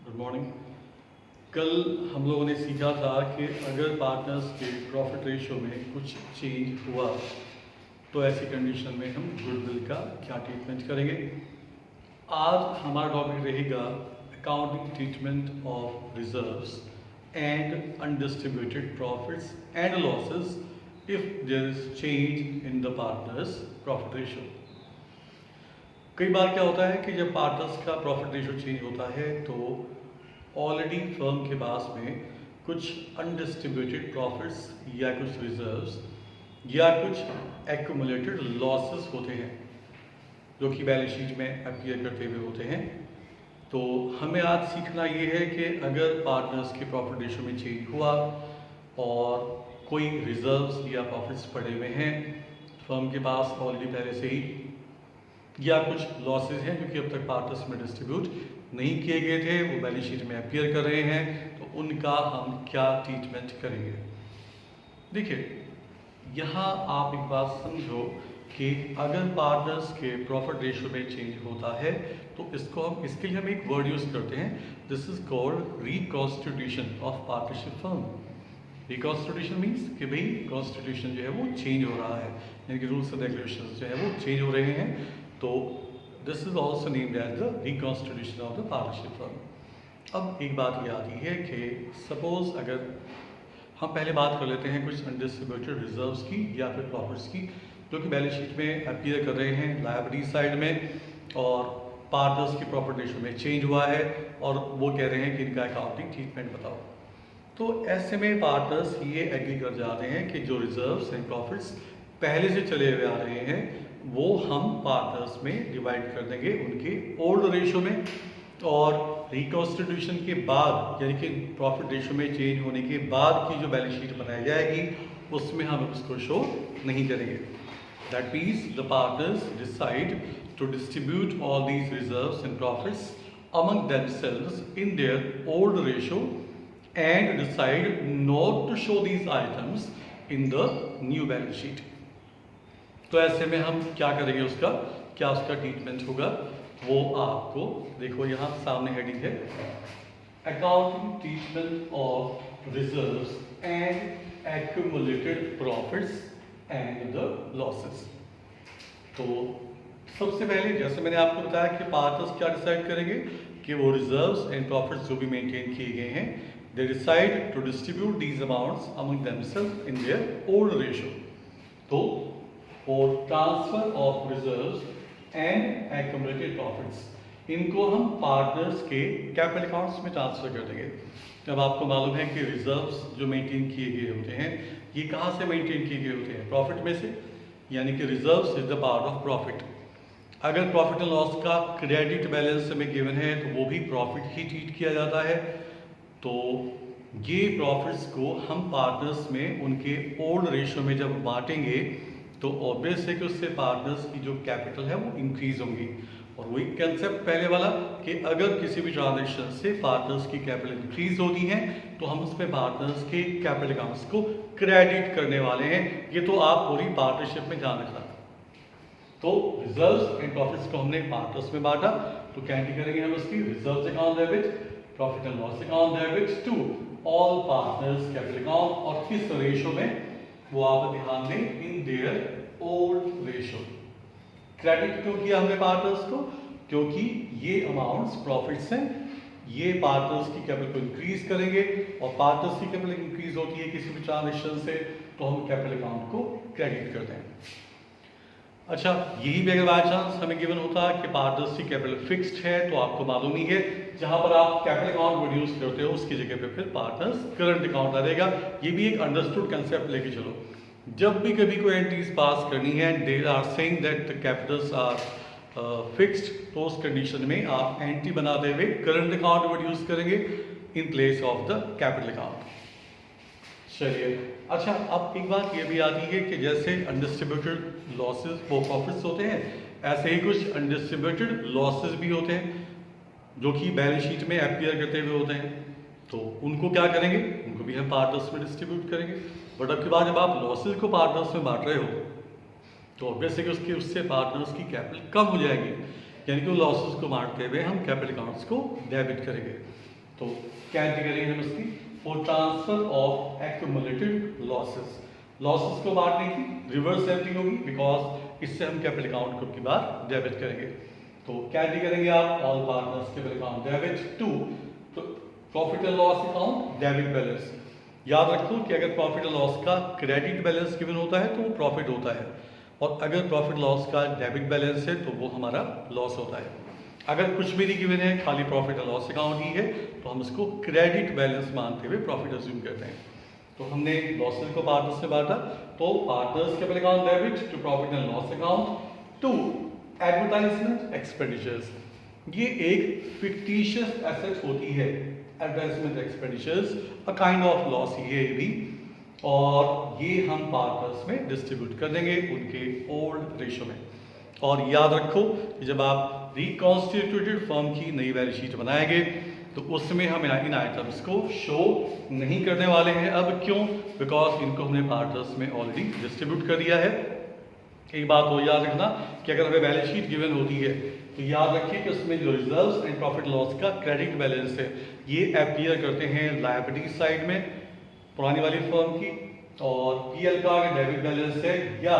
Good morning. कल हम लोगों ने सीखा था कि अगर पार्टनर्स के प्रॉफिट रेशियो में कुछ चेंज हुआ तो ऐसी कंडीशन में हम गुडविल का क्या ट्रीटमेंट करेंगे। आज हमारा टॉपिक रहेगा accounting treatment of reserves and undistributed profits and losses if there is change in the partners profit ratio. कई बार क्या होता है कि जब पार्टनर्स का प्रॉफिट रेशियो चेंज होता है तो ऑलरेडी फर्म के पास में कुछ अनडिस्ट्रीब्यूटेड प्रॉफिट्स या कुछ रिजर्व्स या कुछ एक्यूमुलेटेड लॉसेस होते हैं जो कि बैलेंस शीट में अपीयर करते हुए होते हैं। तो हमें आज सीखना ये है कि अगर पार्टनर्स के प्रॉफिट रेशियो में चेंज हुआ और कोई रिजर्व्स या प्रॉफिट्स पड़े हुए हैं फर्म के पास ऑलरेडी पहले से ही, या कुछ लॉसेस हैं जो कि अब तक पार्टनर्स में डिस्ट्रीब्यूट नहीं किए गए थे, वो बैलेंस शीट में अपीयर कर रहे हैं, तो उनका हम क्या ट्रीटमेंट करेंगे। देखिए, यहाँ आप एक बात समझो कि अगर पार्टनर्स के प्रॉफिट रेशियो में चेंज होता है तो इसके लिए हम एक वर्ड यूज करते हैं, this is called reconstitution of partnership firm. Reconstitution means कि भाई कॉन्स्टिट्यूशन जो है वो चेंज हो रहा है, यानी कि रूल्स एंड रेगुलेशंस जो है वो चेंज हो रहे हैं, तो this is also named as the reconstitution of the partnership firm. अब एक बात ये आती है कि सपोज अगर हम पहले बात कर लेते हैं कुछ अनडिस्ट्रीब्यूटेड रिजर्व्स की या फिर प्रॉफिट्स की जो कि बैलेंस शीट में अपीयर कर रहे हैं लायबिलिटी साइड में, और पार्टनर्स की प्रॉफिट रेशियो में चेंज हुआ है और वो कह रहे हैं कि इनका अकाउंटिंग ट्रीटमेंट बताओ। तो ऐसे में पार्टनर्स ये एग्री कर जाते हैं कि जो रिजर्व्स एंड प्रॉफिट्स पहले से चले हुए आ रहे हैं वो हम पार्टनर्स में डिवाइड कर देंगे उनके ओल्ड रेशियो में, और रिकॉन्स्टिट्यूशन के बाद यानी कि प्रॉफिट रेशियो में चेंज होने के बाद की जो बैलेंस शीट बनाई जाएगी उसमें हम उसको शो नहीं करेंगे। That means the partners decide to distribute all these reserves and profits among themselves in their old ratio and decide not to show these items in the new balance sheet। तो ऐसे में हम क्या करेंगे, क्या उसका ट्रीटमेंट होगा वो आपको देखो यहाँ सामने हेडिंग है, accounting treatment of reserves and accumulated profits and the losses. तो सबसे पहले जैसे मैंने आपको बताया कि पार्टनर्स क्या डिसाइड करेंगे कि वो रिजर्व्स एंड प्रॉफिट्स जो भी मेंटेन किए गए हैं they decide to distribute these amounts among themselves in their old ratio. तो for transfer of reserves and accumulated profits इनको हम पार्टनर्स के कैपिटल अकाउंट्स में ट्रांसफर कर देंगे। अब आपको मालूम है कि रिजर्व्स जो मेंटेन किए गए होते हैं ये कहाँ से मेंटेन किए गए होते हैं, प्रॉफिट में से, यानी कि reserves is the part of profit. अगर प्रॉफिट एंड लॉस का क्रेडिट बैलेंस हमें गिवन है तो वो भी प्रॉफिट ही ट्रीट किया जाता है। तो ये प्रॉफिट्स को हम पार्टनर्स में उनके ओल्ड रेशियो में जब बांटेंगे तो ऑब्वियस है कि उससे पार्टनर्स की जो कैपिटल है वो इंक्रीज होंगी। और वही कंसेप्ट पहले वाला कि अगर किसी भी ट्रांजेक्शन से पार्टनर्स की कैपिटल इंक्रीज होती है तो हम उसमें पार्टनर्स के कैपिटल अकाउंट्स को क्रेडिट करने वाले हैं। ये तो आप पूरी पार्टनरशिप में ध्यान रखना। तो रिजर्व्स एंड प्रॉफिट्स को हमने पार्टनर्स में बांटा, तो क्या एंट्री करेंगे हम उसकी reserves account debit, profit and loss account debit to all partners capital account, और किस रेशियो में वो आप ध्यान दें, in their old ratio. Credit क्यों किया हमने पार्टनर्स को, क्योंकि ये अमाउंट्स प्रॉफिट्स हैं, ये पार्टनर्स की कैपिटल को इंक्रीज करेंगे, और पार्टनर्स की कैपिटल इंक्रीज होती है किसी भी ट्रांजेक्शन से तो हम कैपिटल अकाउंट को क्रेडिट करते हैं। अच्छा, यही भी अगर बाय चांस हमें गिवन होता कि पार्टनर्स की कैपिटल फिक्स्ड है तो आपको मालूम ही है जहां पर आप कैपिटल अकाउंट रिड्यूस करते हो उसकी जगह पे फिर पार्टनर्स करंट अकाउंट आ रहेगा। ये भी एक अंडरस्टूड कंसेप्ट लेके चलो। जब भी कभी कोई एंट्रीज पास करनी है they are saying that the capitals are fixed, तो उस कंडीशन में आप एंट्री बनाते हुए करंट अकाउंट रिड्यूस करेंगे in place of the capital account. चलिए, अच्छा, अब एक बात ये भी आती है कि जैसे अनडिस्ट्रीब्यूटेड लॉसेस वो प्रॉफिट्स होते हैं, ऐसे ही कुछ अनडिस्ट्रीब्यूटेड लॉसेस भी होते हैं जो कि बैलेंस शीट में अपीयर करते हुए होते हैं। तो उनको क्या करेंगे, उनको भी हम पार्टनर्स में डिस्ट्रीब्यूट करेंगे। बट अब के बाद जब आप लॉसेस को पार्टनर्स में बांट रहे हो तो ऑब्वियस है कि उससे पार्टनर्स की कैपिटल कम हो जाएगी, यानी कि लॉसेस को बांटते हुए हम कैपिटल अकाउंट्स को डेबिट करेंगे। तो क्या एंट्री करेंगे हम इसकी? For transfer of accumulated losses, losses को बांटने की रिवर्स एंट्री होगी, बिकॉज इससे हम कैपिटल अकाउंट को की बार डेबिट करेंगे। तो क्या एंट्री करेंगे आप? All partners capital account debit to profit and loss account debit balance. याद रखो कि अगर प्रॉफिट एंड लॉस का क्रेडिट बैलेंस गिवन होता है तो वो प्रॉफिट होता है, और अगर प्रॉफिट लॉस का डेबिट बैलेंस है तो वो हमारा लॉस होता है। अगर कुछ भी नहीं गिवन है, खाली प्रॉफिट एंड लॉस अकाउंट ही है, तो हम इसको क्रेडिट बैलेंस मानते हुए प्रॉफिट अज्यूम करते हैं। तो हमने लॉसेस को पार्टनर्स में बांटा, तो partners capital account debit to profit and loss account to advertisement expenditures. ये एक फिक्टिशियस एसेट होती है, advertisement expenditures, a kind of loss ये भी, और ये हम पार्टनर्स में डिस्ट्रीब्यूट कर देंगे उनके ओल्ड रेशो में। और याद रखो कि जब आप रिकॉन्स्टिट्यूटेड फर्म की नई बैलेंस शीट बनाएंगे तो उसमें हम इन आइटम्स को शो नहीं करने वाले हैं। अब क्यों? बिकॉज इनको हमने पार्टनर्स में ऑलरेडी डिस्ट्रीब्यूट कर दिया है। एक बात और याद रखना कि अगर हमें बैलेंस शीट गिवन होती है तो याद रखिए कि उसमें जो रिजर्व्स एंड प्रॉफिट लॉस का क्रेडिट बैलेंस है ये अपीयर करते हैं लायबिलिटी साइड में पुरानी वाली फर्म की, और पीएल का अगर डेबिट बैलेंस है या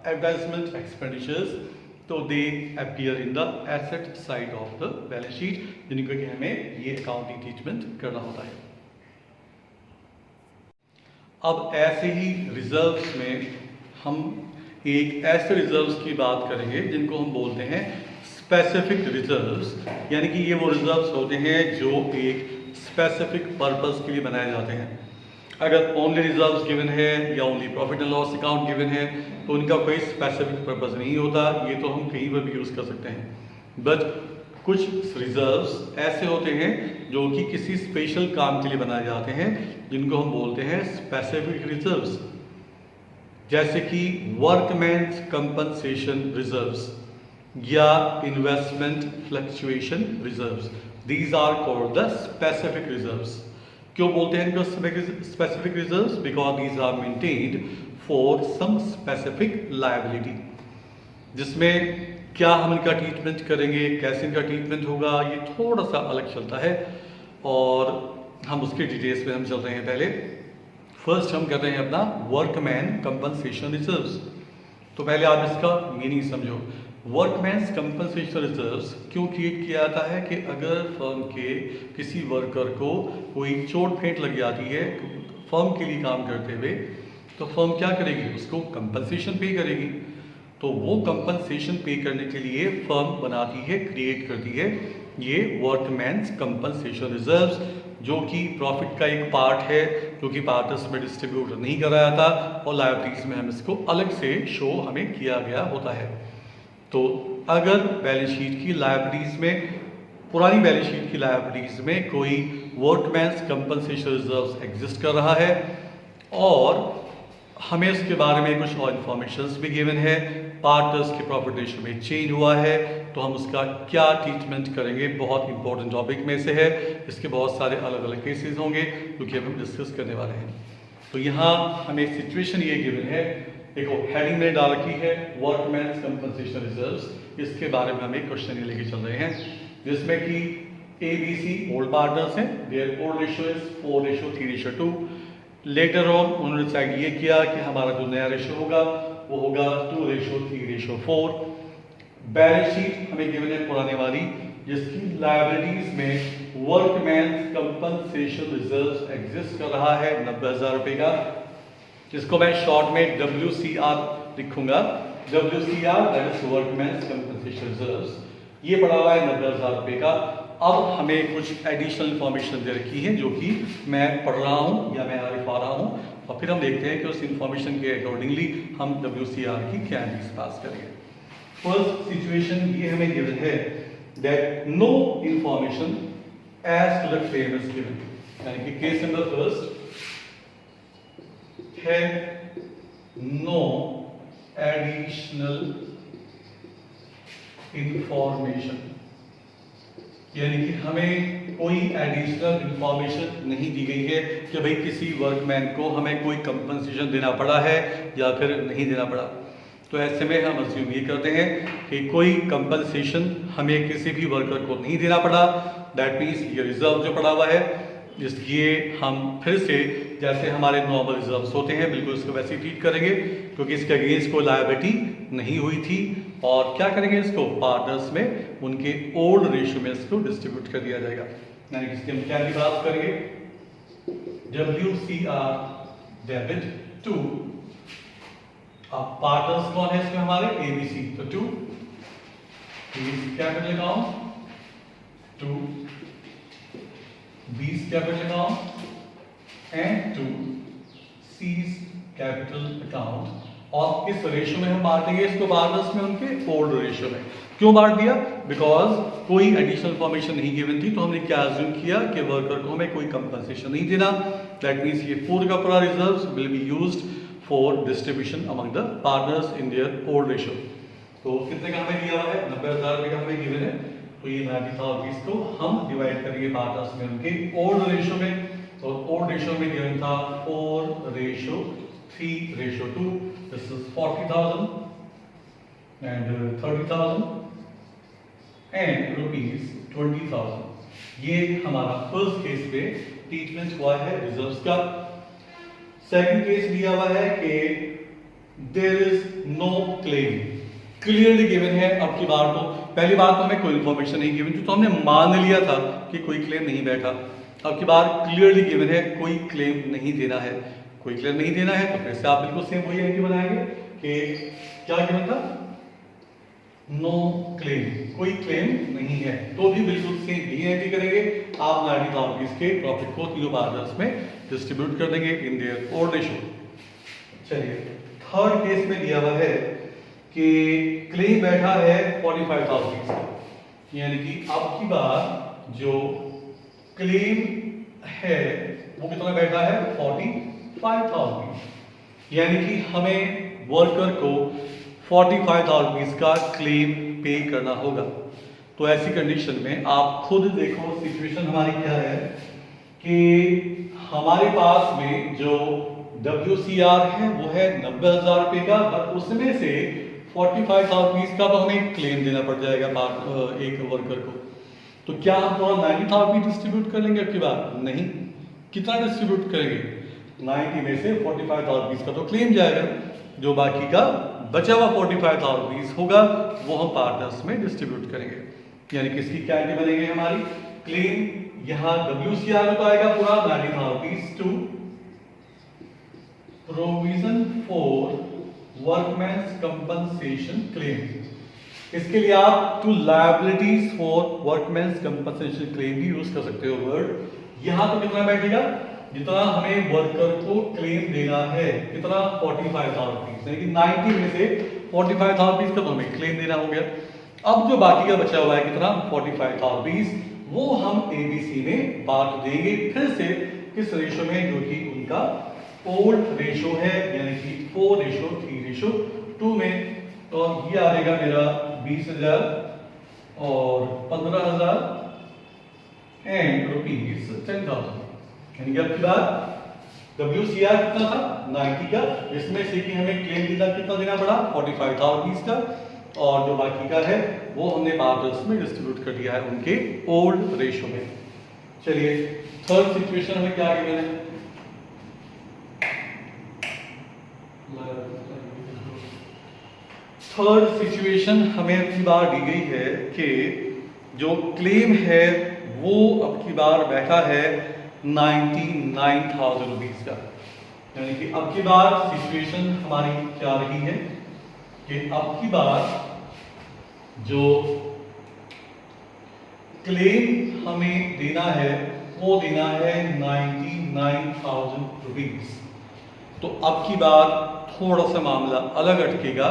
एडवर्टाइजमेंट एक्सपेंडिचर्स तो दे appear in the asset side of the balance sheet, जिनको कि हमें ये अकाउंटिंग ट्रीटमेंट करना होता है। अब ऐसे ही रिजर्व्स में हम एक ऐसे रिजर्व्स की बात करेंगे जिनको हम बोलते हैं स्पेसिफिक रिजर्व्स, यानी कि ये वो रिजर्व्स होते हैं जो एक स्पेसिफिक पर्पस के लिए बनाए जाते हैं। अगर ओनली रिजर्व्स गिवन है या only profit and loss account given है तो उनका कोई स्पेसिफिक पर्पस नहीं होता, ये तो हम कहीं पर भी यूज़ कर सकते हैं। बट कुछ रिजर्व्स ऐसे होते हैं जो कि किसी स्पेशल काम के लिए बनाए जाते हैं, जिनको हम बोलते हैं स्पेसिफिक रिजर्व्स, जैसे कि वर्कमैन्स कंपनसेशन रिजर्व्स या investment fluctuation reserves. These are called the specific reserves. क्यों बोलते हैं इनको specific reserves? Because these are maintained for some specific liability, जिसमें क्या हम इनका ट्रीटमेंट करेंगे, कैसे इनका ट्रीटमेंट होगा, ये थोड़ा सा अलग चलता है और हम उसके डिटेल्स में हम चल रहे हैं। पहले फर्स्ट हम कर रहे हैं अपना वर्कमैन कंपनसेशन रिजर्व्स। तो पहले आप इसका मीनिंग समझो। वर्कमैन्स कंपनसेशन रिजर्व्स क्यों क्रिएट किया जाता है कि अगर फर्म के किसी वर्कर को कोई चोट फेंट लग जाती है फर्म के लिए काम करते हुए, तो फर्म क्या करेगी? उसको कंपनसेशन पे करेगी। तो वो कंपनसेशन पे करने के लिए फर्म बनाती है, क्रिएट करती है ये वर्कमैन्स कंपनसेशन रिजर्व्स, जो कि प्रॉफिट का एक पार्ट है जो कि पार्टनर्स में डिस्ट्रीब्यूट नहीं कराया था, और लायबिलिटीज में हम इसको अलग से शो हमें किया गया होता है। तो अगर बैलेंस शीट की लायबिलिटीज में, पुरानी बैलेंस शीट की लायबिलिटीज में कोई वर्कमैन्स कंपनसेशन रिजर्व्स एग्जिस्ट कर रहा है और हमें उसके बारे में कुछ और इन्फॉर्मेशन भी गिवन है, पार्टनर्स के प्रॉफिट रेशियो में चेंज हुआ है, तो हम उसका क्या ट्रीटमेंट करेंगे, बहुत इंपॉर्टेंट टॉपिक में से है। इसके बहुत सारे अलग अलग केसेस होंगे जो कि हम डिस्कस करने वाले हैं। तो यहाँ हमें सिचुएशन ये गिवन है, देखो हेडिंग में डाल रखी है वर्कमैन्स कंपनसेशन रिजर्व्स, इसके बारे में हम एक क्वेश्चन ये लेके चल रहे हैं, जिसमें कि ABC ओल्ड पार्टनर्स हैं, there old ratio is 4:3:2। Later on उन्होंने डिसाइड ये किया कि हमारा जो नया रेशियो होगा वो होगा 2:3:4। बैलेंस शीट हमें गिवन है पुराने वाली, जिसकी लायबिलिटीज में वर्कमैन्स कंपनसेशन रिजर्व्स एग्जिस्ट कर रहा है 90,000 रुपए का, जिसको मैं शॉर्ट में WCR लिखूंगा। WCR that is workman's compensation reserves, ये पड़ा हुआ है 90,000 रुपए का। अब हमें कुछ एडिशनल इंफॉर्मेशन दे रखी है जो कि मैं पढ़ रहा हूँ या मैं आरिफ आ रहा हूँ, और फिर हम देखते हैं कि उस इंफॉर्मेशन के अकॉर्डिंगली हम WCR की क्या एंट्रीज पास करेंगे। फर्स्ट सिचुएशन ये हमें गिवन है that no information as to the claim is given, यानी कि केस नंबर फर्स्ट है नो एडिशनल इंफॉर्मेशन, यानी कि हमें कोई एडिशनल इंफॉर्मेशन नहीं दी गई है कि भाई किसी वर्कमैन को हमें कोई कंपनसेशन देना पड़ा है या फिर नहीं देना पड़ा। तो ऐसे में हम अज्यूम ये करते हैं कि कोई कंपनसेशन हमें किसी भी वर्कर को नहीं देना पड़ा। दैट मीन्स ये रिजर्व जो पड़ा हुआ है इसलिए हम फिर से जैसे हमारे नॉर्मल रिजर्व्स होते हैं बिल्कुल इसको वैसे ही ट्रीट करेंगे, क्योंकि इसके अगेंस्ट कोई लायबिलिटी नहीं हुई थी। और क्या करेंगे, इसको पार्टनर्स में उनके ओल्ड रेशियो में इसको डिस्ट्रीब्यूट कर दिया जाएगा। यानी कि इसकी हम क्या की बात करेंगे, WCR डेबिट टू, अब पार्टनर्स कौन है इसमें हमारे ABC, तो to capital account, to B's capital account and to C's capital account. और किस रेशियो में हम बांटेंगे इसको पार्टनर्स में, उनके ओल्ड रेशियो में। क्यों बांट दिया, बिकॉज कोई एडिशनल इन्फॉर्मेशन नहीं गिवन थी, तो हमने क्या अज्यूम किया कि वर्कर को हमें कोई कंपनसेशन नहीं देना। दैट मीन्स ये पूरा का पूरा reserves will be used for distribution among the partners in their old ratio. तो कितने का हमें दिया हुआ है, 90,000 रुपये का हमें गिवन है। तो ये 90,000 को हम डिवाइड करेंगे पार्टनर्स में उनके ओल्ड रेशियो में। तो ओल्ड रेशियो में गिवन था 4:3:2, दिस इज 40,000 एंड 30,000 एंड ₹20,000। ये हमारा फर्स्ट केस पे ट्रीटमेंट हुआ है रिजर्व्स का। सेकंड केस दिया हुआ है कि there is no claim, clearly given है। अब की बार तो पहली बार तो हमें कोई इंफॉर्मेशन नहीं गिवन थी, तो हमने मान लिया था कि कोई क्लेम नहीं बैठा। अब की बार क्लियरली गिवन है कोई क्लेम नहीं देना है, कोई क्लेम नहीं देना है। तो फिर से आप बिल्कुल सेम वही एंट्री बनाएंगे कि क्या गिवन था, नो क्लेम, कोई क्लेम नहीं है, तो भी बिल्कुल सेम ही एंट्री करेंगे। आप 90,000 के प्रॉफिट को तीनों पार्टनर्स में डिस्ट्रीब्यूट कर देंगे इन देयर ओल्ड रेशियो। चलिए थर्ड केस में दिया हुआ है कि क्लेम बैठा है 45,000 का, यानी कि अब की बार जो क्लेम है वो कितना बैठा है, 45,000, यानी कि हमें वर्कर को 45,000 का क्लेम पे करना होगा। तो ऐसी कंडीशन में आप खुद देखो सिचुएशन हमारी क्या है कि हमारे पास में जो WCR है वो है 90,000 रुपये का, बट उसमें से 45,000 का तो हमें क्लेम देना पड़ जाएगा एक वर्कर को। तो क्या हम पूरा 90,000 डिस्ट्रीब्यूट कर लेंगे आपकी बात, नहीं। कितना डिस्ट्रीब्यूट करेंगे, 90 में से 45,000 का तो क्लेम जाएगा, जो बाकी का बचा हुआ 45,000 होगा वो हम पार्टनर्स में डिस्ट्रीब्यूट करेंगे। यानी किसकी कैटेगरी बनेगी हमारी, क्लेम यहाँ WCR तो आएगा पूरा 90,000 to provision for workman's compensation claim. इसके लिए आप to liabilities for workman's compensation claim भी यूज कर सकते हो वर्ड। यहां तो कितना बैठेगा, जितना हमें वर्कर को क्लेम देना है, कितना 45,000, यानी कि 90 में से 45,000 का तो हमें क्लेम देना हो गया। अब जो बाकी का बचा हुआ है कितना, 45,000, वो हम ABC में बांट देंगे फिर से किस रेशो में, जो कि उनका ओल्ड रेशो है, यानी कि 4:3:2 में। तो ये आएगा मेरा 20,000 और 15,000 एंड ₹10,000, यानी कि आपकी बात WCR कितना था 90 का, इसमें से कि हमें क्लेम देना कितना देना पड़ा 45,000 का, और जो बाकी का है वो हमने पार्टनर्स में डिस्ट्रीब्यूट कर दिया है उनके ओल्ड रेशो में। चलिए थर्ड सिचुएशन हमें क्या गिवन है, थर्ड सिचुएशन हमें अब की बार दी गई है कि जो क्लेम है वो अब की बार बैठा है 99,000 रुपीज का। यानी कि अब की बार सिचुएशन हमारी क्या रही है कि अब की बार जो क्लेम हमें देना है वो देना है 99,000 रुपीज। तो अब की बार थोड़ा सा मामला अलग अटकेगा,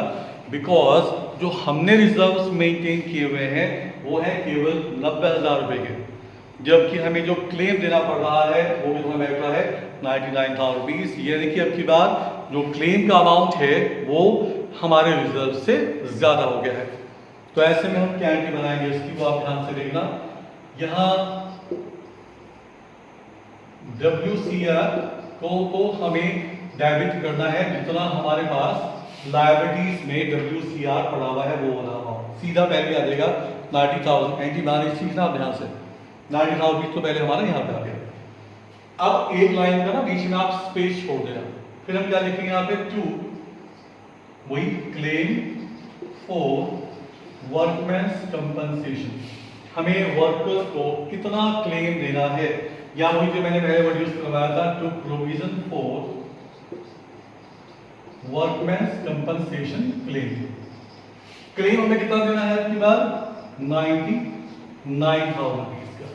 बिकॉज जो हमने रिजर्व्स मेंटेन किए हुए हैं वो है केवल 90,000 रुपए के, जबकि हमें जो क्लेम देना पड़ रहा है वो कितना बैठ रहा है 99,000 रुपीज। यानी कि अब की बार जो क्लेम का अमाउंट है वो हमारे रिजर्व से ज्यादा हो गया है। तो ऐसे में हम क्या एंट्री बनाएंगे इसकी, वो आप ध्यान से देखना। यहाँ WCR को हमें डेबिट करना है जितना हमारे पास लायबिलिटीज में WCR पड़ा हुआ है वो वाला अमाउंट सीधा पहले आ जाएगा 90,000। एंटी बैलेंस सीखना आप ध्यान से, 90,000 तो पहले हमारा यहाँ पे आ गया। अब एक लाइन का ना बीच में आप स्पेस छोड़ देना, फिर हम क्या लिखेंगे यहाँ पे 2, वही क्लेम फॉर वर्कमैन्स कंपनसेशन। हमें वर्कर्स को कितना क्लेम देना है, या वही जो मैंने पहले वर्ड यूज करवाया था, to provision for workman's compensation claim. Claim हमें कितना देना है आपकी बार 99,000 रुपीज का।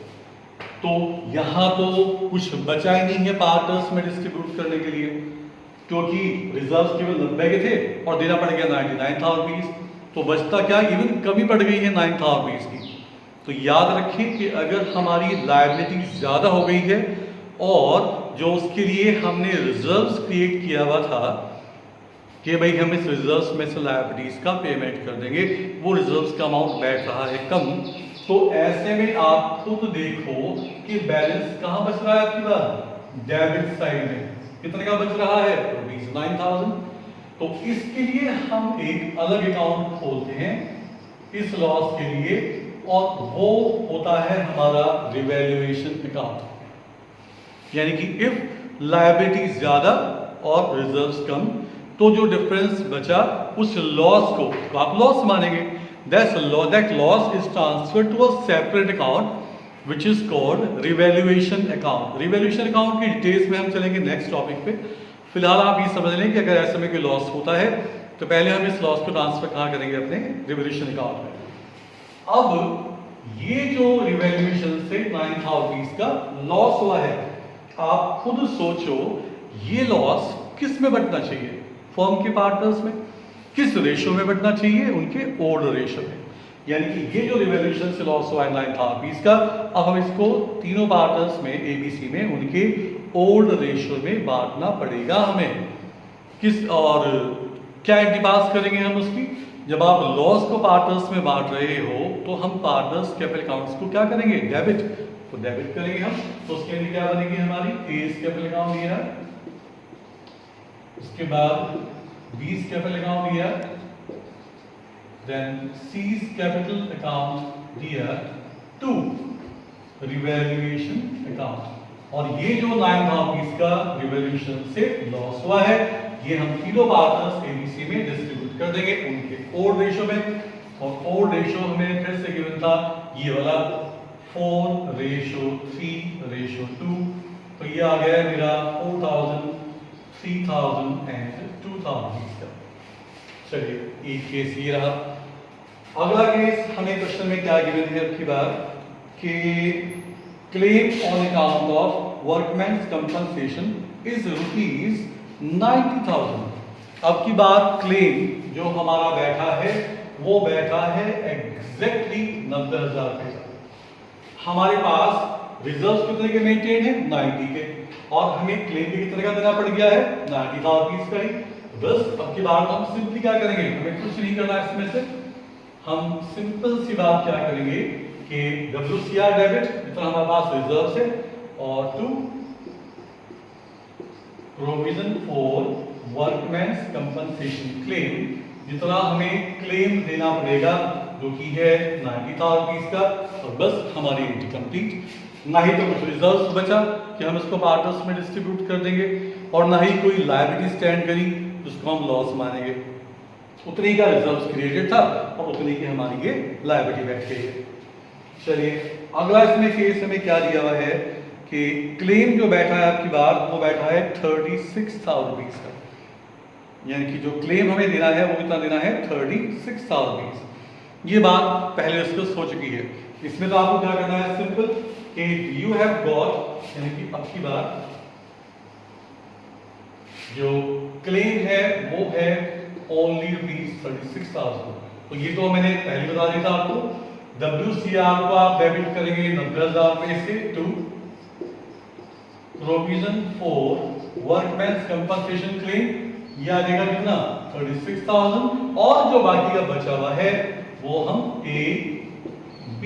तो यहां तो कुछ बचा ही नहीं है पार्टनर्स में डिस्ट्रीब्यूट करने के लिए, क्योंकि रिजर्व केवल 90 के थे और देना पड़ गया 99,000 रुपीज। तो बचता क्या, इवन कमी पड़ गई है 9,000 रुपीज की। तो याद रखिए कि अगर हमारी लायबिलिटी ज्यादा हो गई है और जो उसके लिए हमने रिजर्व्स क्रिएट किया हुआ था कि भाई हम इस रिजर्व्स में से लायबिलिटीज का पेमेंट कर देंगे, वो रिजर्व्स का अमाउंट बैठ रहा है कम, तो ऐसे में आप खुद देखो कि बैलेंस कहां बच रहा है आपकी बात, डेबिट साइड में कितने का बच रहा है, रुपीज 9,000। तो इसके लिए हम एक अलग अकाउंट खोलते हैं इस लॉस के लिए, और वो होता है हमारा रिवैल्यूएशन अकाउंट। यानी कि इफ लायबिलिटी ज्यादा और रिजर्व्स कम, तो जो डिफरेंस बचा उस लॉस को तो आप लॉस मानेंगे, that loss is transferred to a separate account which is called revaluation account. Revaluation account की डिटेल्स में हम चलेंगे नेक्स्ट टॉपिक पे। फिलहाल आप ये समझ लें कि अगर ऐसे में कोई लॉस होता है तो पहले हम इस लॉस को ट्रांसफर कहाँ करेंगे, अपने रिवैल्यूएशन अकाउंट में। अब ये जो रिवैल्यूएशन से 9,000 रुपीज का लॉस हुआ है, आप खुद सोचो ये लॉस किस में बंटना चाहिए, फर्म के पार्टनर्स में, किस रेशो में बंटना चाहिए, उनके ओल्ड रेशो में। यानी कि ये जो रिवैल्यूएशन से लॉस हुआ है 9,000 रुपीज का, अब हम इसको तीनों पार्टनर्स में ABC में उनके ओल्ड रेशो में बांटना पड़ेगा हमें। किस और क्या एंट्री पास करेंगे हम उसकी, जब आप लॉस को पार्टनर्स में बांट रहे हो तो हम पार्टनर्स कैपिटल अकाउंट्स को क्या करेंगे, डेबिट, तो डेबिट करेंगे हम। तो उसके लिए क्या बनेगी हमारी, A's कैपिटल अकाउंट दिया, उसके बाद B's कैपिटल अकाउंट दिया, देन C's कैपिटल अकाउंट दिया टू रिवैल्यूएशन अकाउंट। और ये जो 9,000 रुपीज का रिवैल्यूएशन से लॉस हुआ है, ये हम तीनों पार्टनर्स ABC में डिस्ट्रीब्यूट कर देंगे उनके ओल्ड रेशो में। और ओल्ड रेशो हमें फिर से गिवन था ये वाला 4:3:2। तो ये आ गया मेरा 4,000, 3,000 एंड 2,000 का। चलिए एक केस ये रहा। अगला केस हमें क्वेश्चन में क्या गिवन है आपकी बात कि claim on account of workman's compensation is ₹90,000। अब की बात क्लेम जो हमारा बैठा है वो बैठा है एग्जैक्टली 90,000 रुपए का। हमारे पास रिजर्व कितने के मेंटेन है, 90 के, और हमें क्लेम भी कितने का देना पड़ गया है, 90,000 रुपीज का ही। बस अब की बात हम सिंपली क्या करेंगे, हमें कुछ नहीं करना इसमें से, हम सिंपल सी बात क्या करेंगे कि WCR डेबिट जितना हमारे पास रिजर्व है, और to provision for workman's compensation claim जितना हमें क्लेम देना पड़ेगा, जो कि है 90,000 रुपीज का। और बस हमारी एंट्री कंप्लीट। ना ही तो कुछ रिजर्व बचा कि हम इसको पार्टनर्स में डिस्ट्रीब्यूट कर देंगे, और ना ही कोई लायबिलिटी स्टैंड करी जिसको हम लॉस मानेंगे। उतनी का रिजर्व क्रिएटेड था और उतनी की हमारी ये लायबिलिटी बैठ गई है। चलिए अगला इसमें केस हमें क्या दिया हुआ है कि क्लेम जो बैठा है आपकी बात, वो बैठा है 36,000 रुपीज का। यानी कि जो क्लेम हमें देना है वो कितना देना है, 36,000 रुपीज। ये बात पहले डिस्कस हो चुकी है। इसमें तो आपको क्या करना है, सिंपल कि यू हैव गॉट, यानी कि अब की बात जो क्लेम है वो है ओनली ₹36,000। तो ये तो मैंने पहले बता दिया था आपको। WCR को आप डेबिट करेंगे 90,000 रुपए से to provision for workman's compensation claim, ये आ जाएगा कितना, 36,000। और जो बाकी का बचा हुआ है वो हम A, B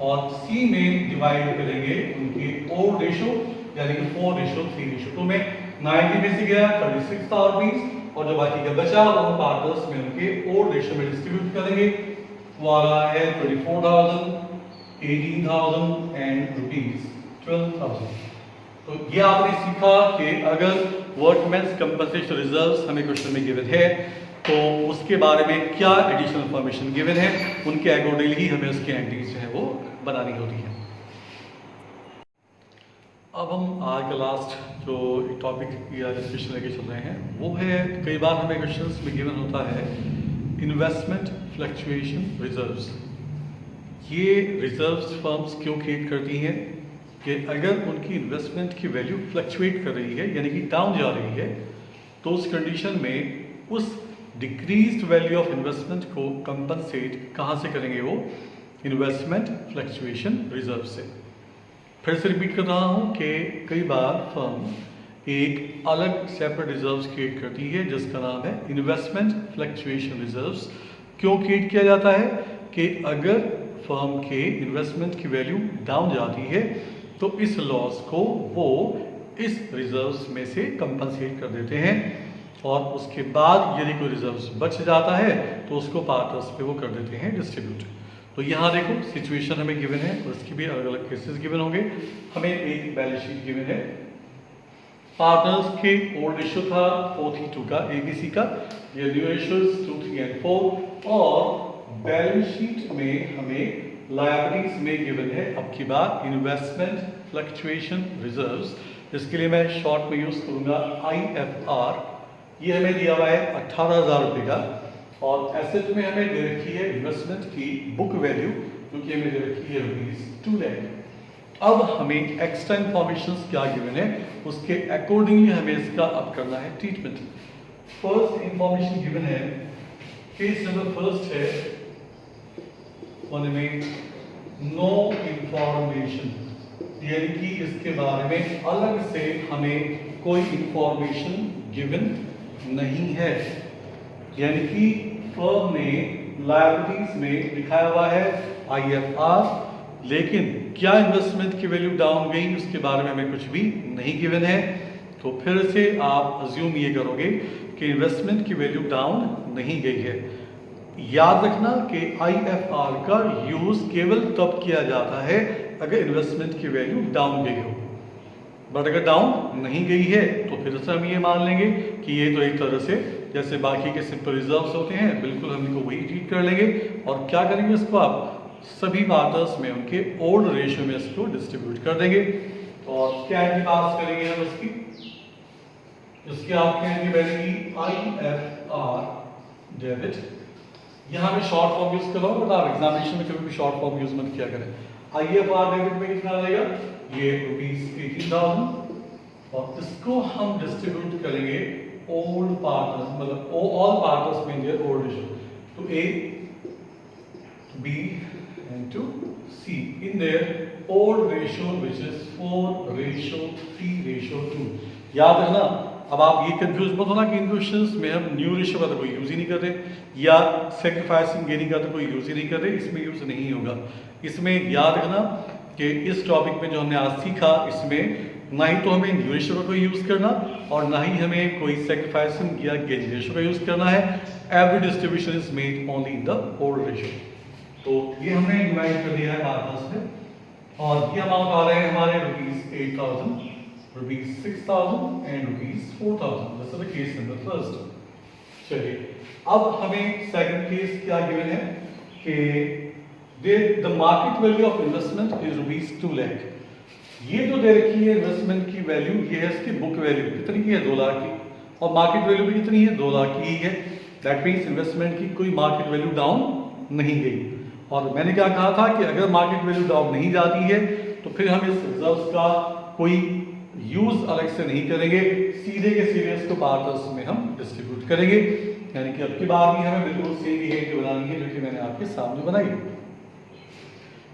और C में डिवाइड करेंगे उनके ओल्ड रेशो, यानी कि 4:3:2 में 90 में से गया 36,000 रुपीज, और जो बाकी का बचा वो हम पार्टनर्स में उनके ओल्ड रेशियो में डिस्ट्रीब्यूट करेंगे। वो आ रहा है 24,000, 18,000 एंड ₹12,000। तो ये आपने सीखा कि अगर वर्कमेंस कंपनसेशन रिजर्व्स हमें क्वेश्चन में गिवन है तो उसके बारे में क्या एडिशनल इंफॉर्मेशन गिवन है, उनके अकॉर्डिंगली हमें उसकी एंट्रीज जो है वो बनानी होती है। अब हम आज का लास्ट जो टॉपिक या डिस्कशन लेके चल रहे हैं वो है, कई बार हमें क्वेश्चंस में गिवन होता है इन्वेस्टमेंट फ्लक्चुएशन रिजर्व्स। ये रिजर्व्स फर्म्स क्यों क्रिएट करती हैं कि अगर उनकी इन्वेस्टमेंट की वैल्यू फ्लक्चुएट कर रही है यानी कि डाउन जा रही है, तो उस कंडीशन में उस डिक्रीज्ड वैल्यू ऑफ इन्वेस्टमेंट को कंपनसेट कहाँ से करेंगे, वो इन्वेस्टमेंट फ्लक्चुएशन रिजर्व से। फिर से रिपीट कर रहा हूँ कि कई बार फर्म एक अलग सेपरेट रिजर्व्स क्रिएट करती है जिसका नाम है इन्वेस्टमेंट फ्लक्चुएशन रिजर्व्स। क्यों क्रिएट किया जाता है कि अगर फर्म के इन्वेस्टमेंट की वैल्यू डाउन जाती है तो इस लॉस को वो इस रिजर्व्स में से कंपनसेट कर देते हैं, और उसके बाद यदि कोई रिजर्व्स बच जाता है तो उसको पार्टनर्स पे वो कर देते हैं डिस्ट्रीब्यूट। तो यहाँ देखो सिचुएशन हमें गिवन है और इसकी भी अलग अलग केसेस गिवन होंगे। हमें एक बैलेंस शीट गिवन है, पार्टनर्स के ओल्ड रेशियो था 4:2 का ABC का, ये न्यू रेशियोज 2, 3 एंड 4, और बैलेंस शीट में हमें लायबिलिटीज में गिवन है अब की बार इन्वेस्टमेंट फ्लक्चुएशन रिजर्व्स, जिसके लिए मैं शॉर्ट में यूज करूंगा IFR। ये हमें दिया हुआ है 18,000 रुपये का, और एसेट में हमें दे रखी है इन्वेस्टमेंट की बुक वैल्यू जो कि हमें दे रखी है ₹2 लाख। अब हमें एक्स्ट्रा इंफॉर्मेशन क्या गिवन है उसके अकॉर्डिंगली हमें इसका अब करना है ट्रीटमेंट। फर्स्ट इंफॉर्मेशन गिवन है, केस नंबर फर्स्ट है में नो इंफॉर्मेशन, यानी कि इसके बारे में अलग से हमें कोई इंफॉर्मेशन गिवन नहीं है, यानी कि फर्म ने लायबिलिटीज में दिखाया हुआ है IFR, लेकिन क्या इन्वेस्टमेंट की वैल्यू डाउन गई उसके बारे में हमें कुछ भी नहीं गिवन है। तो फिर से आप अज्यूम ये करोगे कि इन्वेस्टमेंट की वैल्यू डाउन नहीं गई है। याद रखना कि IFR का यूज केवल तब किया जाता है अगर इन्वेस्टमेंट की वैल्यू डाउन गई हो, बट अगर डाउन नहीं गई है तो फिर से हम ये मान लेंगे कि ये तो एक तरह से जैसे बाकी के सिंपल रिजर्व्स होते हैं, बिल्कुल हम इनको वही ट्रीट कर लेंगे। और क्या करेंगे, इसको आप सभी पार्टनर्स में उनके ओल्ड रेशियो में इसको डिस्ट्रीब्यूट कर देंगे, और क्या एंट्री पास करेंगे हम उसकी आपकी एंट्री बनेगी IFR डेबिट। यहाँ पे शॉर्ट फॉर्म यूज कर रहा हूँ, बट आप एग्जामिनेशन में कभी भी शॉर्ट फॉर्म यूज मत किया करें। IFR डेबिट में कितना आएगा, ये ₹18,000, और इसको हम डिस्ट्रीब्यूट करेंगे ओल्ड पार्टनर्स, मतलब ऑल पार्टनर्स में their old ratio, to A, B and to C in their old ratio which is 4:3:2। याद रखना, अब आप ये कंफ्यूज मत होना कि इन क्वेश्चंस में हम न्यू रेशियो का तो कोई यूज ही नहीं कर रहे या सैक्रिफाइसिंग गेनिंग का तो कोई यूज ही नहीं कर रहे, इसमें यूज नहीं होगा। इसमें याद रखना कि इस टॉपिक में जो हमने आज सीखा, इसमें ना ही तो हमें न्यू रेशियो का कोई यूज करना और ना ही हमें कोई सैक्रिफाइसिंग या गेनिंग रेशियो का यूज करना है। Every distribution is made only in the old ratio. तो ये हमने डिवाइड कर दिया है पार्टनर्स में, और ये अमाउंट आ रहे हैं हमारे ₹8,000, ₹6,000 and ₹4,000। This is the case number first. चलिए अब हमें सेकंड केस क्या गिवन है कि the market value of investment is ₹2 lakh. ये जो दे रखी है इन्वेस्टमेंट की वैल्यू, ये है इसकी बुक वैल्यू कितनी की है, 2 लाख की, और मार्केट वैल्यू भी कितनी है, 2 लाख की ही है। दैट मीन्स इन्वेस्टमेंट की कोई मार्केट वैल्यू डाउन नहीं गई। और मैंने क्या कहा था कि अगर मार्केट वैल्यू डाउन नहीं जाती है तो फिर हम इस रिजर्व्स का कोई यूज अलग से नहीं करेंगे, सीधे के सीधे इसको पार्टनर्स में हम डिस्ट्रीब्यूट करेंगे। यानी कि अब की बार भी हमें बिल्कुल सेम बिहेवियर बनानी है जो कि मैंने आपके सामने बनाई।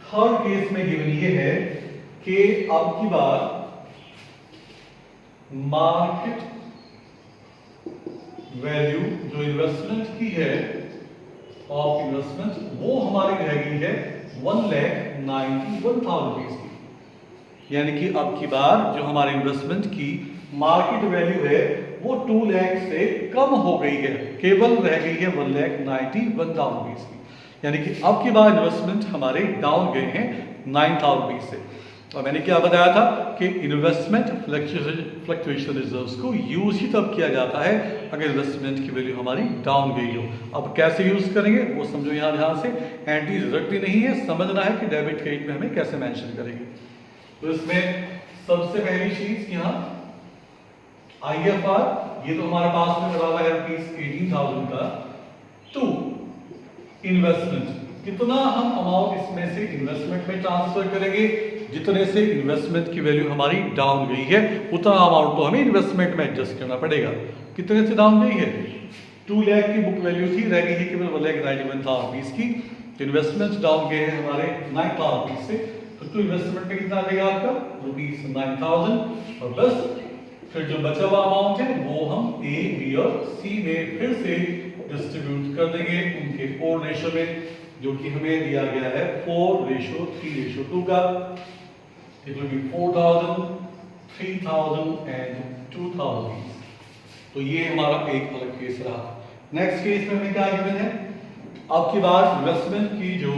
थर्ड केस में गिवन ये है कि अब की बार मार्केट वैल्यू जो इन्वेस्टमेंट की है ऑफ इन्वेस्टमेंट, वो हमारी रह गई है ₹1,91,000 की। यानी कि अब की बार जो हमारे इन्वेस्टमेंट की मार्केट वैल्यू है वो 2 लाख से कम हो गई है, केवल रह गई है 1,91,000 रुपीज की। यानी कि अब की बार इन्वेस्टमेंट हमारे डाउन गए हैं 9,000 रुपीज से। और मैंने क्या बताया था कि इन्वेस्टमेंट फ्लक्चुएशन रिजर्व्स को यूज ही तब किया जाता है अगर इन्वेस्टमेंट की वैल्यू हमारी डाउन गई हो। अब कैसे यूज करेंगे वो समझो यहाँ ध्यान से, एंट्री जरूरत नहीं है, समझना है कि डेबिट क्रेडिट में हमें कैसे मेंशन करेंगे। तो इसमें सबसे पहली चीज यहाँ IFR, ये तो हमारे पास में पड़ा हुआ है ₹18,000 का। टू इन्वेस्टमेंट, कितना हम अमाउंट इसमें से इन्वेस्टमेंट में ट्रांसफर करेंगे, जितने से इन्वेस्टमेंट की वैल्यू हमारी डाउन गई है उतना अमाउंट तो हमें इन्वेस्टमेंट में एडजस्ट करना पड़ेगा। कितने से डाउन गई है? 2 लाख की बुक वैल्यू थी, रह गई है केवल 1,91,000 रुपीज की। इन्वेस्टमेंट डाउन गए हैं हमारे 9,000 रुपीज से, तो इन्वेस्टमेंट में कितना देगा आपका ₹9,000। और बस फिर जो बचा हुआ अमाउंट है वो हम A, B और C में फिर से डिस्ट्रीब्यूट कर देंगे उनके 4 रेशो में, जो कि हमें दिया गया है 4:3:2 का। It will be 4,000, 3,000 and 2,000। तो ये हमारा एक अलग केस रहा। नेक्स्ट केस में हमें क्या गिवन है? अब की बार इन्वेस्टमेंट की जो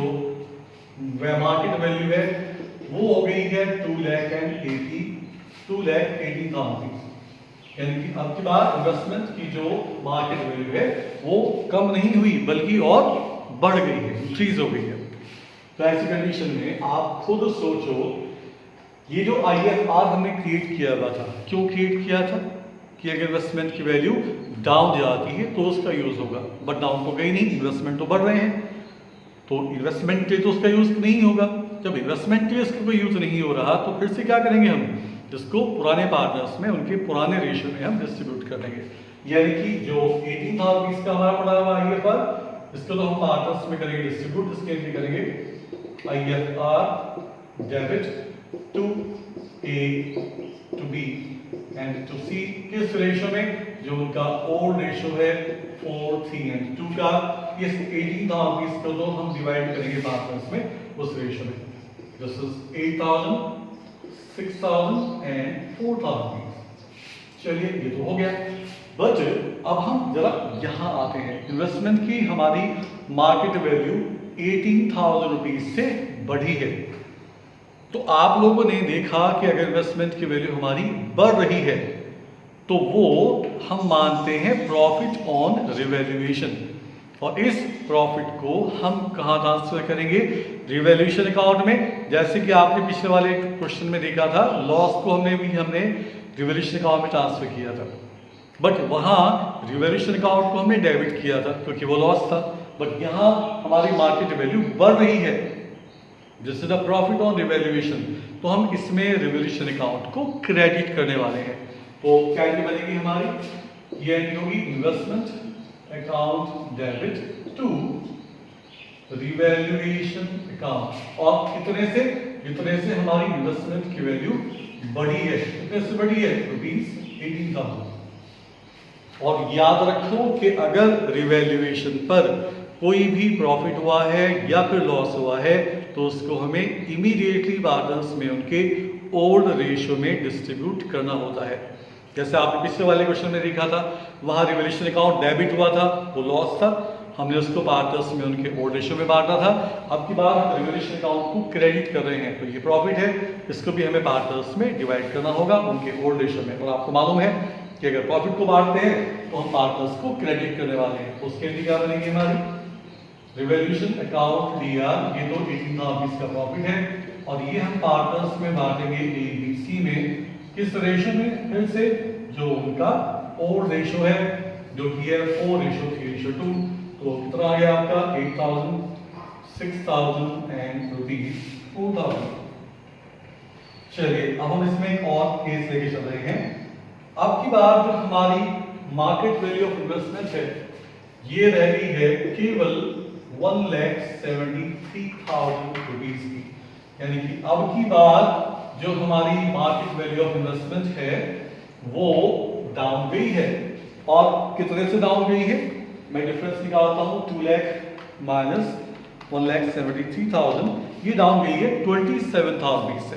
मार्केट वैल्यू है वो हो गई है 2,80,000 रुपीज। यानी कि अब की बार इन्वेस्टमेंट की जो मार्केट वैल्यू है वो कम नहीं हुई बल्कि और बढ़ गई है, इंक्रीज हो गई है। तो ऐसी कंडीशन में आप खुद सोचो, ये जो IFR हमने क्रिएट किया हुआ था, क्यों क्रिएट किया था? कि अगर इन्वेस्टमेंट की वैल्यू डाउन जाती है तो उसका यूज होगा, बट डाउन तो गई नहीं, इन्वेस्टमेंट तो बढ़ रहे हैं, तो इन्वेस्टमेंट के लिए तो उसका यूज नहीं होगा। जब इन्वेस्टमेंट के लिए इसका कोई यूज नहीं हो रहा तो फिर से क्या करेंगे हम? जिसको पुराने पार्टनर्स में उनके पुराने रेशियो में हम डिस्ट्रीब्यूट कर देंगे। यानी कि जो 18,000 रुपीज का हमारा पड़ा हुआ IFR, इसको तो हम पार्टनर्स में करेंगे डिस्ट्रीब्यूट। इसके लिए करेंगे IFR debit to A to B and to C, किस रेशियो में? जो उनका ओल्ड रेशियो है 4, 3 एंड 2 का। इस 18,000 रुपीज को तो हम डिवाइड करेंगे पार्टनर्स में उस रेशियो में। This is 8,000, 6,000 and 4,000। चलिए ये तो हो गया। बट अब हम जरा यहाँ आते हैं। इन्वेस्टमेंट की हमारी मार्केट वैल्यू 18,000 रुपीज से बढ़ी है, तो आप लोगों ने देखा कि अगर इन्वेस्टमेंट की वैल्यू हमारी बढ़ रही है तो वो हम मानते हैं प्रॉफिट ऑन रिवैल्यूएशन। और इस प्रॉफिट को हम कहाँ ट्रांसफर करेंगे? रिवैल्यूएशन अकाउंट में। जैसे कि आपने पिछले वाले क्वेश्चन में देखा था, लॉस को हमने रिवैल्यूएशन अकाउंट में ट्रांसफर किया था, बट वहाँ रिवैल्यूएशन अकाउंट को हमने डेबिट किया था क्योंकि वो लॉस था। बट यहाँ हमारी मार्केट वैल्यू बढ़ रही है, this is the profit on revaluation, तो हम इसमें रिवैल्यूएशन अकाउंट को क्रेडिट करने वाले हैं। तो क्या एंट्री बनेगी हमारी? ये एंट्री होगी investment account debit to revaluation account. और कितने से? जितने से हमारी इन्वेस्टमेंट की वैल्यू बढ़ी है। कितने से बढ़ी है? ₹18,000। और याद रखो कि अगर रिवैल्यूएशन पर कोई भी प्रॉफिट हुआ है या फिर लॉस हुआ है तो उसको हमें इमीडिएटली पार्टनर्स में उनके ओल्ड रेशियो में डिस्ट्रीब्यूट करना होता है। जैसे आपने पिछले वाले क्वेश्चन में देखा था, वहाँ रिवैल्यूएशन अकाउंट डेबिट हुआ था, वो लॉस था, हमने उसको पार्टनर्स में उनके ओल्ड रेशियो में बांटा था। अब की बार हम रिवैल्यूएशन अकाउंट को क्रेडिट कर रहे हैं, तो ये प्रॉफिट है, इसको भी हमें पार्टनर्स में डिवाइड करना होगा उनके ओल्ड रेशियो में। और आपको मालूम है कि अगर प्रॉफिट को बांटते हैं तो हम पार्टनर्स को क्रेडिट करने वाले हैं। तो उसके लिए क्या बनेगी हमारी? रिवैल्यूएशन अकाउंट लिया, ये तो 18,000 का प्रॉफिट है, और ये हम पार्टनर्स में बांटेंगे A, B, C में। किस रेशियो में? फिर से जो उनका ओल्ड रेशियो है, जो कि है 4:3:2। तो कितना आ गया आपका? 8,000, 6,000 एंड ₹4,000। चलिए अब हम इसमें एक और केस लेके चल रहे हैं। अब की बार जो हमारी मार्केट वैल्यू ऑफ इन्वेस्टमेंट है, ये रह गई है केवल 1,73,000 रुपीज की। यानी कि अब की बार जो हमारी मार्केट वैल्यू ऑफ इन्वेस्टमेंट है वो डाउन गई है। और कितने से डाउन गई है? मैं डिफरेंस निकालता हूं, 2 लाख माइनस 1,73,000, ये डाउन गई है 27,000 रुपीज से।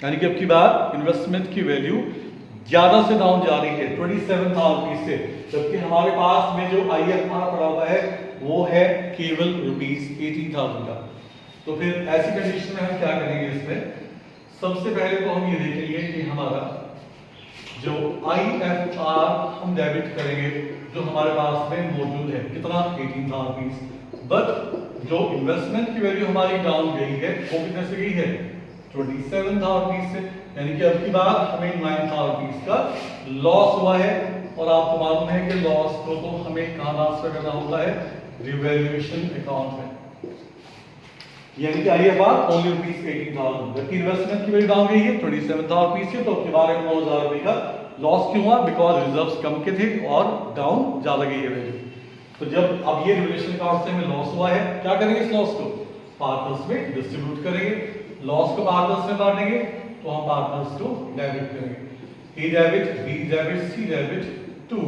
यानी कि अब की बार इन्वेस्टमेंट की वैल्यू ज्यादा से डाउन जा रही है 27,000 से, जबकि हमारे पास में जो IFR पड़ा हुआ है वो है केवल ₹18,000 का। तो फिर ऐसी कंडीशन में हम क्या करेंगे, इसमें सबसे पहले तो हम ये देखेंगे कि हमारा जो IFR हम डेबिट करेंगे जो हमारे पास में मौजूद है कितना, 18,000, बट जो इन्वेस्टमेंट की वैल्यू हमारी डाउन गई है वो कितने से गई है, 27,000 से, यानी कि अब की बार हमें 9,000 का लॉस हुआ है। और आपको मालूम है कि लॉस को तो हमें कहां ट्रांसफर करना होता है, रिवैल्यूएशन अकाउंट में, यानी कि IFR ओनली ₹18,000, जबकि इन्वेस्टमेंट की वैल्यू डाउन गई है 27,000 से, तो अब की बार 9,000 रुपए का लॉस क्यों हुआ, बिकॉज रिजर्व्स कम के थे और डाउन ज्यादा गई है वैल्यू। तो जब अब ये रिवैल्यूएशन अकाउंट से हमें लॉस हुआ है, क्या करेंगे, इस लॉस को पार्टनर्स में डिस्ट्रीब्यूट करेंगे, लॉस को पार्टनर्स में बांटेंगे, तो हम पार्टनर्स को डेबिट करेंगे, A debit, B debit, C debit to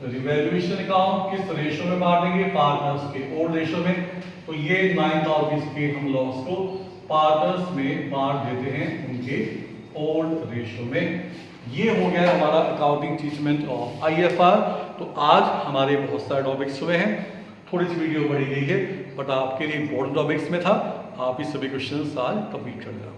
revaluation account किस रेशो में बांटेंगे, पार्टनर्स के ओल्ड रेशो में। तो ये 9,000 के हम लॉस को पार्टनर्स में बांट देते हैं उनके ओल्ड रेशो में। ये हो गया हमारा अकाउंटिंग ट्रीटमेंट ऑफ IFR। तो आज हमारे बहुत सारे टॉपिक्स हुए हैं, थोड़ी सी वीडियो बढ़ी गई है, बट आपके लिए इंपॉर्टेंट टॉपिक्स में था। आप इस सभी क्वेश्चंस आज कंप्लीट कर लेना।